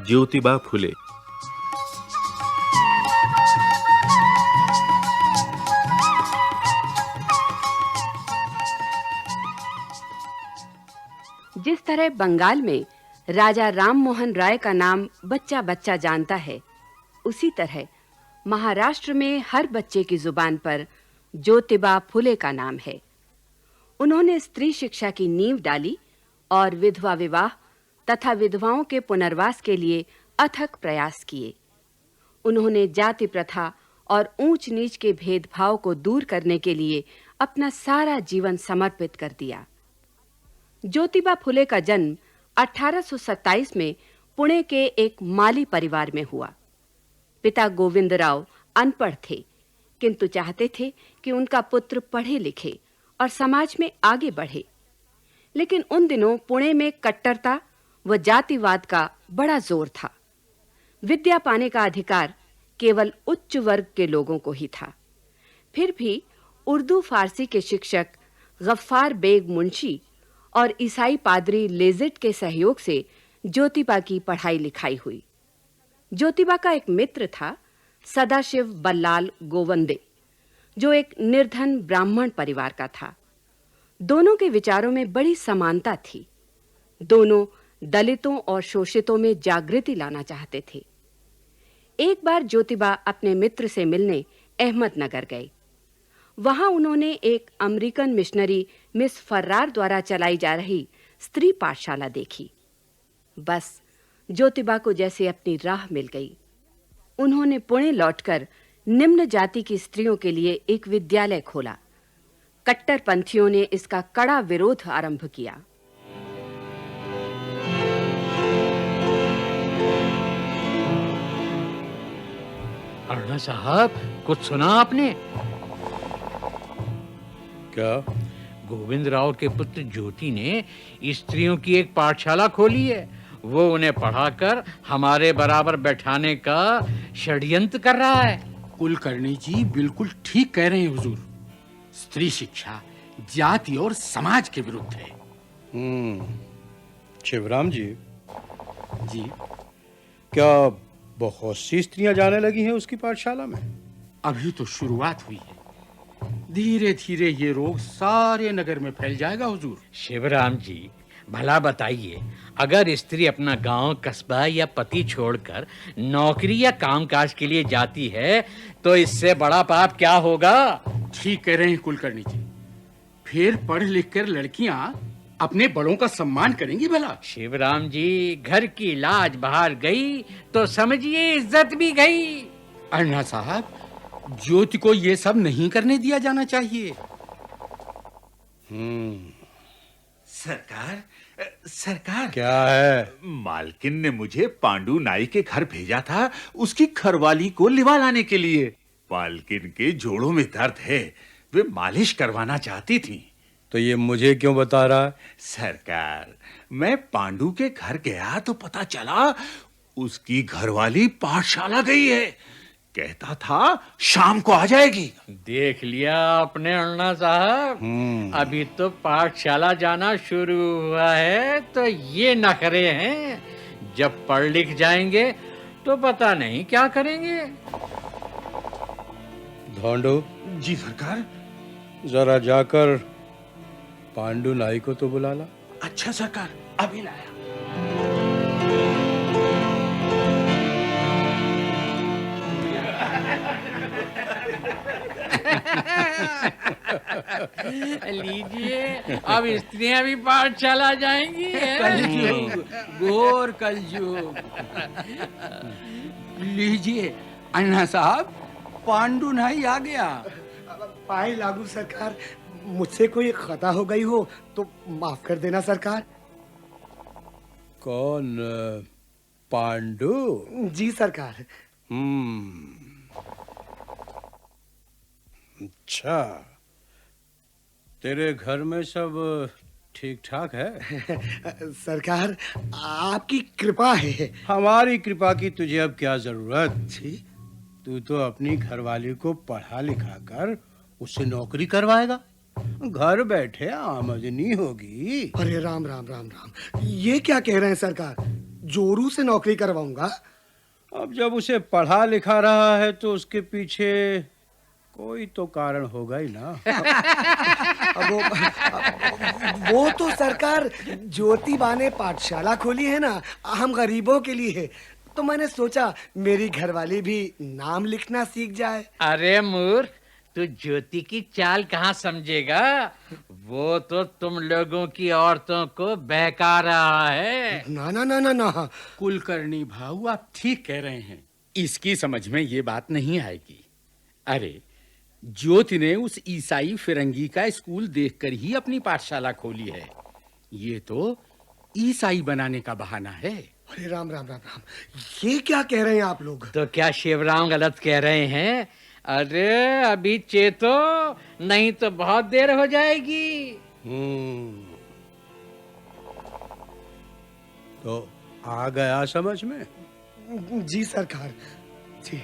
ज्योतिबा फुले। जिस तरह बंगाल में राजा राम मोहन राय का नाम बच्चा-बच्चा जानता है, उसी तरह महाराष्ट्र में हर बच्चे की जुबान पर ज्योतिबा फुले का नाम है। उन्होंने स्त्री शिक्षा की नींव डाली और विधवा विवाह तथा विधवाओं के पुनर्वास के लिए अथक प्रयास किए। उन्होंने जाति प्रथा और ऊंच-नीच के भेदभाव को दूर करने के लिए अपना सारा जीवन समर्पित कर दिया। ज्योतिबा फुले का जन्म 1827 में पुणे के एक माली परिवार में हुआ। पिता गोविंदराव अनपढ़ थे, किंतु चाहते थे कि उनका पुत्र पढ़े लिखे और समाज में आगे बढ़े। लेकिन उन दिनों पुणे में कट्टरता व जातिवाद का बड़ा जोर था। विद्या पाने का अधिकार केवल उच्च वर्ग के लोगों को ही था। फिर भी उर्दू फारसी के शिक्षक गफ्फार बेग मुंशी और ईसाई पादरी लेजिट के सहयोग से ज्योतिबा की पढ़ाई लिखाई हुई। ज्योतिबा का एक मित्र था सदाशिव बल्लाल गोवंदे, जो एक निर्धन ब्राह्मण परिवार का था। दोनों के विचारों में बड़ी समानता थी। दोनों दलितों और शोषितों में जागृति लाना चाहते थे। एक बार ज्योतिबा अपने मित्र से मिलने अहमदनगर गए। वहां उन्होंने एक अमेरिकन मिशनरी मिस फर्रार द्वारा चलाई जा रही स्त्री पाठशाला देखी। बस ज्योतिबा को जैसे अपनी राह मिल गई। उन्होंने पुणे लौटकर निम्न जाति की स्त्रियों के लिए एक विद्यालय खोला। कट्टरपंथियों ने इसका कड़ा विरोध आरंभ किया। अरुणा साहब, कुछ सुना आपने? क्या? गोविंद राव के पुत्र ज्योति ने स्त्रियों की एक पाठशाला खोली है। वो उन्हें पढ़ाकर हमारे बराबर बैठाने का षड्यंत्र कर रहा है। कुलकर्णी जी बिल्कुल ठीक कह रहे हैं हुजूर। स्त्री शिक्षा जाति और समाज के विरुद्ध है। शिवराम जी, क्या बहुत सी स्त्रियां जाने लगी हैं उसकी पाठशाला में? अभी तो शुरुआत हुई है। धीरे-धीरे ये रोग सारे नगर में फैल जाएगा हुजूर। शिवराम जी, भला बताइए, अगर स्त्री अपना गांव, कस्बा या पति छोड़कर नौकरी या कामकाज के लिए जाती है, तो इससे बड़ा पाप क्या होगा? ठीक कह रहे हैं कुलकर्णी जी। फिर पढ़ लिख कर लड़कियां अपने बड़ों का सम्मान करेंगी भला? शिवराम जी, घर की लाज बाहर गई तो समझिए इज्जत भी गई। अन्ना साहब, ज्योति को ये सब नहीं करने दिया जाना चाहिए। सरकार क्या है? मालकिन ने मुझे पांडु नाई के घर भेजा था उसकी घरवाली को लिवा लाने के लिए। मालकिन के जोड़ों में दर्द है, वे मालिश करवाना चाहती थी। तो ये मुझे क्यों बता रहा? सरकार, मैं पांडु के घर गया तो पता चला उसकी घरवाली पाठशाला गई है। कहता था शाम को आ जाएगी। देख लिया आपने अण्णा साहब, अभी तो पाठशाला जाना शुरू हुआ है तो ये नखरे हैं। जब पढ़ लिख जाएंगे तो पता नहीं क्या करेंगे। धोंडो जी सरकार। जरा जाकर पांडु नाई को तो बुला ला। अच्छा सरकार, अभी लाया। लीजिए, अब स्त्रियां भी पाठशाला जाएंगी। कलयुग, घोर कलयुग। लीजिए अन्ना साहब, पांडु नाई आ गया। पाए लागू सरकार, मुझसे कोई खता हो गई हो तो माफ कर देना सरकार। कौन? पांडु? जी सरकार। अच्छा, तेरे घर में सब ठीक ठाक है? सरकार, आपकी कृपा है। हमारी कृपा की तुझे अब क्या जरूरत? तू तो अपनी घरवाली को पढ़ा लिखा कर उससे नौकरी करवाएगा, घर बैठे आमदनी होगी। अरे राम राम राम राम, ये क्या कह रहे हैं सरकार? जोरू से नौकरी करवाऊंगा। अब जब उसे पढ़ा लिखा रहा है तो उसके पीछे कोई तो कारण होगा ही ना। वो तो सरकार ज्योतिबा ने पाठशाला खोली है ना, हम गरीबों के लिए है, तो मैंने सोचा मेरी घरवाली भी नाम लिखना सीख जाए। अरे मूर्ख, तू ज्योति की चाल कहाँ समझेगा? वो तो तुम लोगों की औरतों को बहका रहा है। ना ना ना ना ना, कुलकर्णी भाऊ, आप ठीक कह रहे हैं। इसकी समझ में ये बात नहीं आएगी। अरे, ज्योति ने उस ईसाई फिरंगी का स्कूल देखकर ही अपनी पाठशाला खोली है। ये तो ईसाई बनाने का बहाना है। अरे राम राम राम राम, ये क्या कह रहे हैं आप लोग? तो क्या शिवराम गलत कह रहे हैं? अरे अभी चेतो, नहीं तो बहुत देर हो जाएगी। तो आ गया समझ में? जी सरकार जी।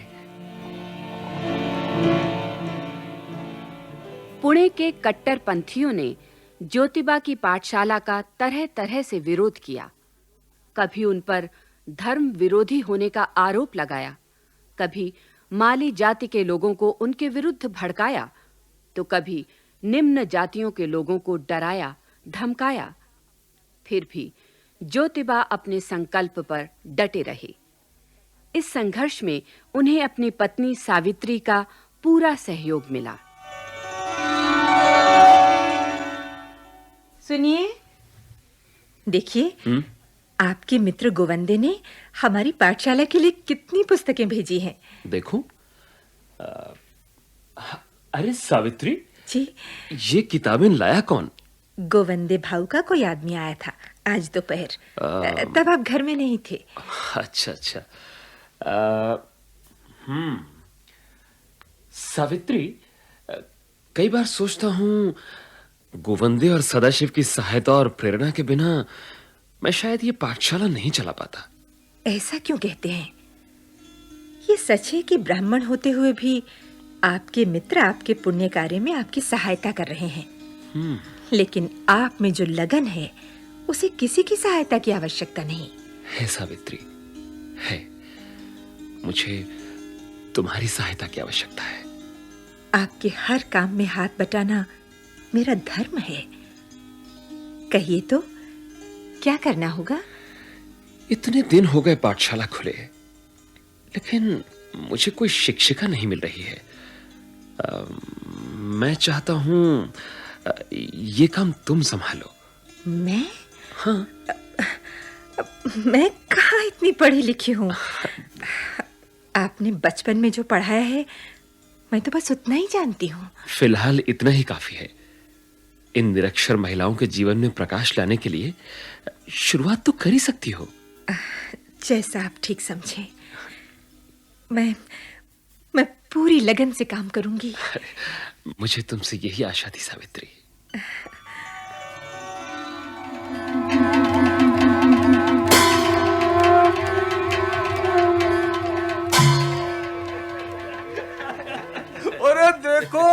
पुणे के कट्टरपंथियों ने ज्योतिबा की पाठशाला का तरह-तरह से विरोध किया। कभी उन पर धर्म विरोधी होने का आरोप लगाया, कभी माली जाति के लोगों को उनके विरुद्ध भड़काया, तो कभी निम्न जातियों के लोगों को डराया, धमकाया। फिर भी ज्योतिबा अपने संकल्प पर डटे रहे। इस संघर्ष में उन्हें अपनी पत्नी सावित्री का पूरा सहयोग मिला। सुनिए, देखिए, आपके मित्र गोवंदे ने हमारी पाठशाला के लिए कितनी पुस्तकें भेजी हैं। देखो, अरे सावित्री जी, ये किताबें लाया कौन? गोवंदे भाऊ का कोई आदमी आया था आज दोपहर। तब आप घर में नहीं थे। अच्छा अच्छा। सावित्री, कई बार सोचता हूँ गोवंदे और सदाशिव की सहायता और प्रेरणा के बिना मैं शायद ये पाठशाला नहीं चला पाता। ऐसा क्यों कहते हैं? ये सच है कि ब्राह्मण होते हुए भी आपके मित्र आपके पुण्य कार्य में आपकी सहायता कर रहे हैं। लेकिन आप में जो लगन है, उसे किसी की सहायता की आवश्यकता नहीं है। सावित्री, है, मुझे तुम्हारी सहायता की आवश्यकता है। आपके हर काम में हाथ बटाना मेरा धर्म है। कहिए तो, क्या करना होगा? इतने दिन हो गए पाठशाला खुले, लेकिन मुझे कोई शिक्षिका नहीं मिल रही है। मैं चाहता हूँ ये काम तुम संभालो। मैं? हाँ। मैं कहाँ इतनी पढ़ी लिखी हूँ। आपने बचपन में जो पढ़ाया है, मैं तो बस उतना ही जानती हूँ। फिलहाल इतना ही काफी है। इन निरक्षर महिलाओं के जीवन में प्रकाश लाने के लिए शुरुआत तो कर ही सकती हो। जैसा आप ठीक समझें। मैं पूरी लगन से काम करूंगी। मुझे तुमसे यही आशा थी सावित्री। अरे देखो,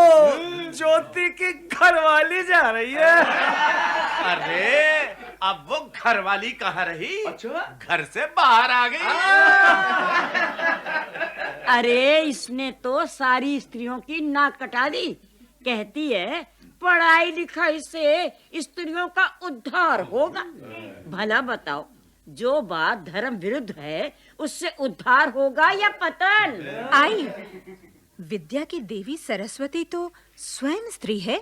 ज्योति की घरवाली जा रही है। अरे अब वो घरवाली कहाँ रही? अच्छा, घर से बाहर आ गई। अरे इसने तो सारी स्त्रियों की नाक कटा दी। कहती है पढ़ाई लिखाई से स्त्रियों का उद्धार होगा। भला बताओ, जो बात धर्म विरुद्ध है उससे उद्धार होगा या पतन? आई, विद्या की देवी सरस्वती तो स्वयं स्त्री है,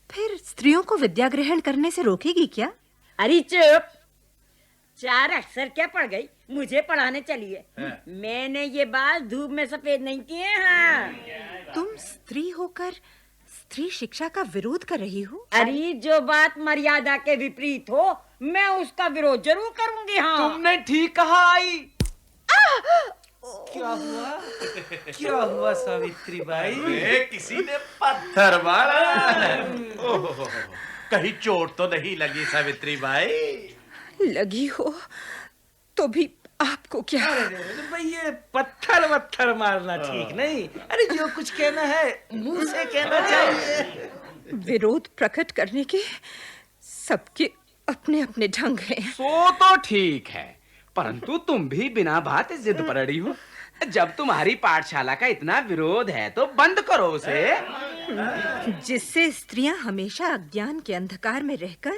फिर स्त्रियों को विद्या ग्रहण करने से रोकेगी क्या? अरे चुप, 4 अक्षर क्या पढ़ गई, मुझे पढ़ाने चली है। मैंने ये बाल धूप में सफेद नहीं किए। हाँ, तुम स्त्री होकर स्त्री शिक्षा का विरोध कर रही हो? अरे जो बात मर्यादा के विपरीत हो, मैं उसका विरोध जरूर करूंगी। हाँ, तुमने ठीक कहा। आई, क्या हुआ? क्या हुआ सावित्री बाई? किसी ने पत्थर मारा। कहीं चोट तो नहीं लगी सावित्री बाई? लगी हो तो भी आपको क्या? अरे भाई, ये पत्थर मारना ठीक नहीं। अरे जो कुछ कहना है मुंह से कहना चाहिए। विरोध प्रकट करने के सबके अपने अपने ढंग हैं। सो तो ठीक है, परंतु तुम भी बिना बात जिद पर अड़ी हो। जब तुम्हारी पाठशाला का इतना विरोध है तो बंद करो उसे। जिससे स्त्रियां हमेशा अज्ञान के अंधकार में रहकर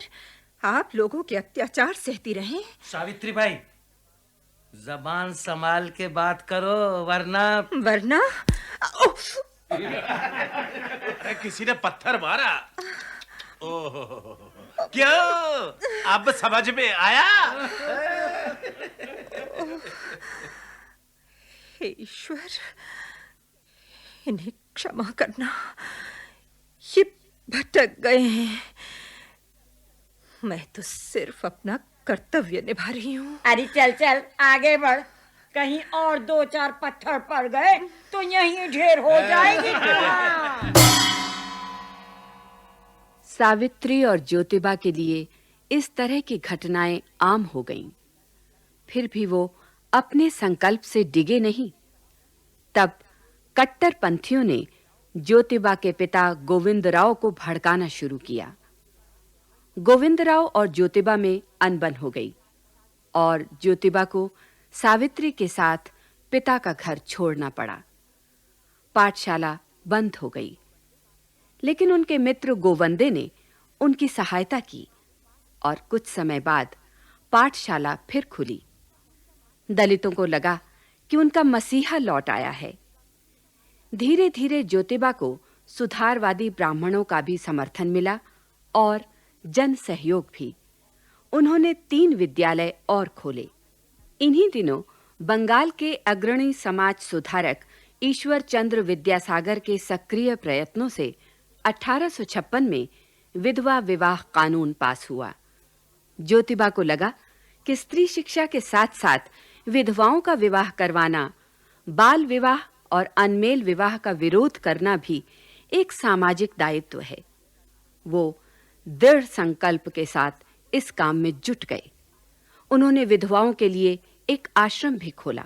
आप लोगों के अत्याचार सहती रहें। सावित्री भाई, जबान संभाल के बात करो, वरना किसी ने पत्थर मारा। ओह, क्यों? अब समझ में आया? हे ईश्वर, इन्हें क्षमा करना। ये भटक गए हैं। मैं तो सिर्फ अपना कर्तव्य निभा रही हूँ। अरे चल चल आगे बढ़, कहीं और 2-4 पत्थर पड़ गए तो यहीं ढेर हो जाएगी। सावित्री और ज्योतिबा के लिए इस तरह की घटनाएं आम हो गईं। फिर भी वो अपने संकल्प से डिगे नहीं। तब कट्टरपंथियों ने ज्योतिबा के पिता गोविंदराव को भड़काना शुरू किया। गोविंदराव और ज्योतिबा में अनबन हो गई और ज्योतिबा को सावित्री के साथ पिता का घर छोड़ना पड़ा। पाठशाला बंद हो गई, लेकिन उनके मित्र गोवंदे ने उनकी सहायता की और कुछ समय बाद पाठशाला फिर खुली। दलितों को लगा कि उनका मसीहा लौट आया है। धीरे-धीरे ज्योतिबा को सुधारवादी ब्राह्मणों का भी समर्थन मिला और जन सहयोग भी। उन्होंने 3 विद्यालय और खोले। इन्हीं दिनों बंगाल के अग्रणी समाज सुधारक ईश्वर चंद्र विद्यासागर के सक्रिय प्रयत्नों से 1856 में विधवा विवाह कानून पास हुआ। ज्योतिबा को लगा कि स्त्री शिक्षा के साथ-साथ विधवाओं का विवाह करवाना, बाल विवाह और अनमेल विवाह का विरोध करना भी एक सामाजिक दायित्व है। वो दृढ़ संकल्प के साथ इस काम में जुट गए। उन्होंने विधवाओं के लिए एक आश्रम भी खोला।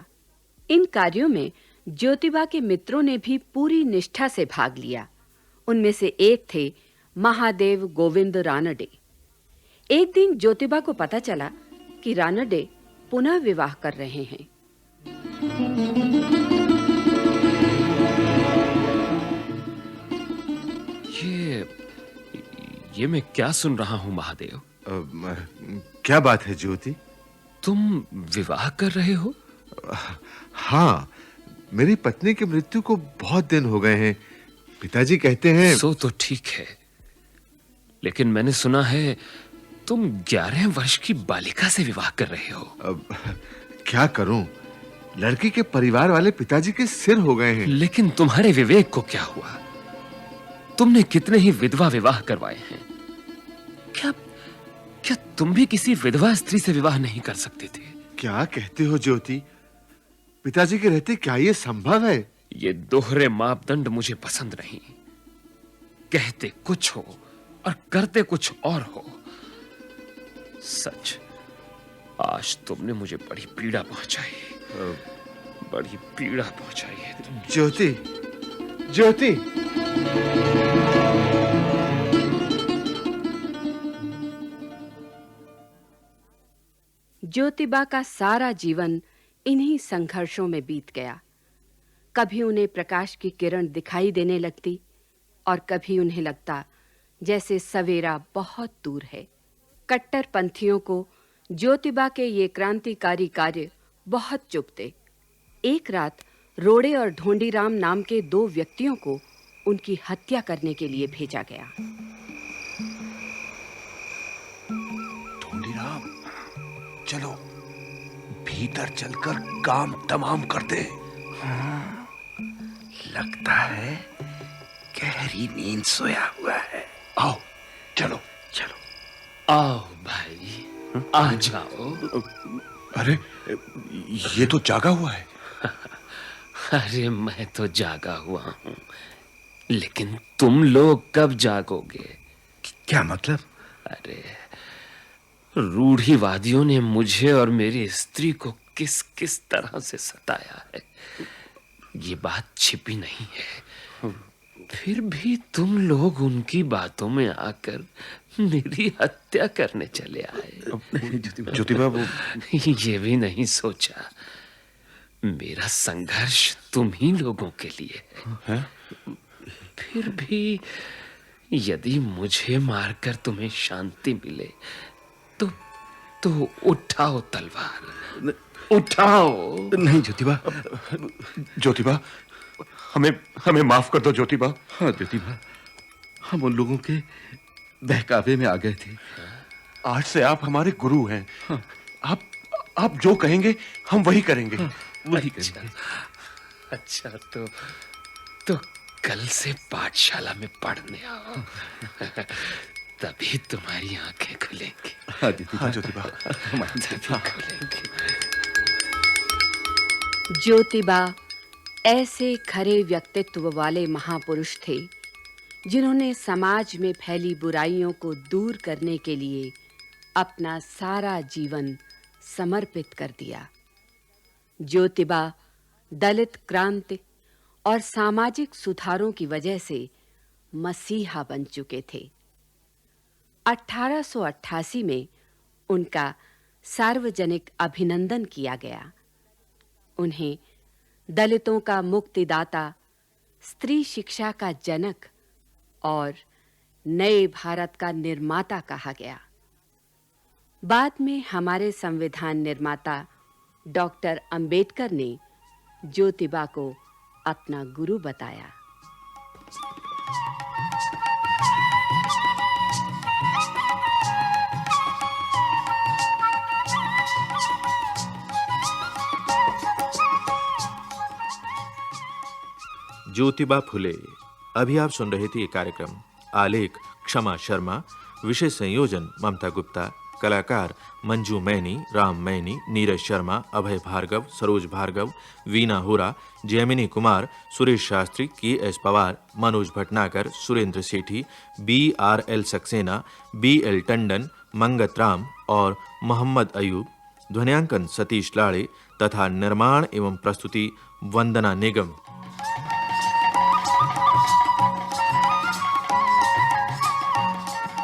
इन कार्यों में ज्योतिबा के मित्रों ने भी पूरी निष्ठा से भाग लिया। उनमें से एक थे महादेव गोविंद रानडे। एक दिन ज्योतिबा को पता चला कि रानडे पुनः विवाह कर रहे हैं। ये मैं क्या सुन रहा हूं महादेव? क्या बात है ज्योति? तुम विवाह कर रहे हो? हाँ, मेरी पत्नी की मृत्यु को बहुत दिन हो गए हैं। पिताजी कहते हैं। सो तो ठीक है, लेकिन मैंने सुना है तुम 11 वर्ष की बालिका से विवाह कर रहे हो। अब क्या करूं? लड़की के परिवार वाले पिताजी के सिर हो गए हैं। लेकिन तुम्हारे विवेक को क्या हुआ? तुमने कितने ही विधवा विवाह करवाए हैं। क्या तुम भी किसी विधवा स्त्री से विवाह नहीं कर सकते थे? क्या कहते हो ज्योति? पिताजी के रहते क्या ये संभव है? ये दोहरे मापदंड मुझे पसंद नहीं। कहते कुछ हो और करते कुछ और हो। सच, आज तुमने मुझे बड़ी पीड़ा पहुंचाई। बड़ी पीड़ा पहुंचाई है तुमने। ज्योति, ज्योति। ज्योतिबा का सारा जीवन इन्हीं संघर्षों में बीत गया। कभी उन्हें प्रकाश की किरण दिखाई देने लगती और कभी उन्हें लगता जैसे सवेरा बहुत दूर है। कट्टरपंथियों को ज्योतिबा के ये क्रांतिकारी कार्य बहुत चुभते। एक रात रोड़े और ढोंडीराम नाम के 2 व्यक्तियों को उनकी हत्या करने के लिए भेजा गया। ढोंडीराम, चलो भीतर चलकर काम तमाम करते हैं। लगता है गहरी नींद सोया हुआ है। आओ, चलो चलो। आओ भाई, आ जाओ। अरे, ये तो जागा हुआ है। अरे मैं तो जागा हुआ हूं, लेकिन तुम लोग कब जागोगे? क्या मतलब? अरे, रूढ़िवादियों ने मुझे और मेरी स्त्री को किस किस तरह से सताया है, ये बात छिपी नहीं है। फिर भी तुम लोग उनकी बातों में आकर मेरी हत्या करने चले आए। ज्योतिबा वो ये भी नहीं सोचा मेरा संघर्ष तुम ही लोगों के लिए है। फिर भी यदि मुझे मारकर तुम्हें शांति मिले तो उठाओ तलवार, उठाओ। नहीं ज्योतिबा, ज्योतिबा हमें माफ कर दो ज्योतिबा। हाँ ज्योतिबा, हम उन लोगों के बहकावे में आ गए थे। आज से आप हमारे गुरु हैं। आप जो कहेंगे हम वही करेंगे। वही करेंगे। अच्छा तो कल से पाठशाला में पढ़ने आओ। तभी तुम्हारी आंखें खुलेंगी। हाँ ज्योतिबा, तभी खुलेंगी। ज्योतिबा ऐसे खरे व्यक्तित्व वाले महापुरुष थे जिन्होंने समाज में फैली बुराइयों को दूर करने के लिए अपना सारा जीवन समर्पित कर दिया। ज्योतिबा दलित क्रांति और सामाजिक सुधारों की वजह से मसीहा बन चुके थे। 1888 में उनका सार्वजनिक अभिनंदन किया गया। उन्हें दलितों का मुक्तिदाता, स्त्री शिक्षा का जनक और नए भारत का निर्माता कहा गया। बाद में हमारे संविधान निर्माता डॉक्टर अंबेडकर ने ज्योतिबा को अपना गुरु बताया। ज्योतिबा फुले। अभी आप सुन रहे थे ये कार्यक्रम। आलेख क्षमा शर्मा, विषय संयोजन ममता गुप्ता, कलाकार मंजू मैनी, राम मैनी, नीरज शर्मा, अभय भार्गव, सरोज भार्गव, वीना होरा, जयमिनी कुमार, सुरेश शास्त्री, के.एस. पवार, मनोज भटनागर, सुरेंद्र सेठी, B.R.L. सक्सेना, B.L. टंडन, मंगत राम और मोहम्मद अयूब। ध्वनियांकन सतीश लाड़े तथा निर्माण एवं प्रस्तुति वंदना निगम।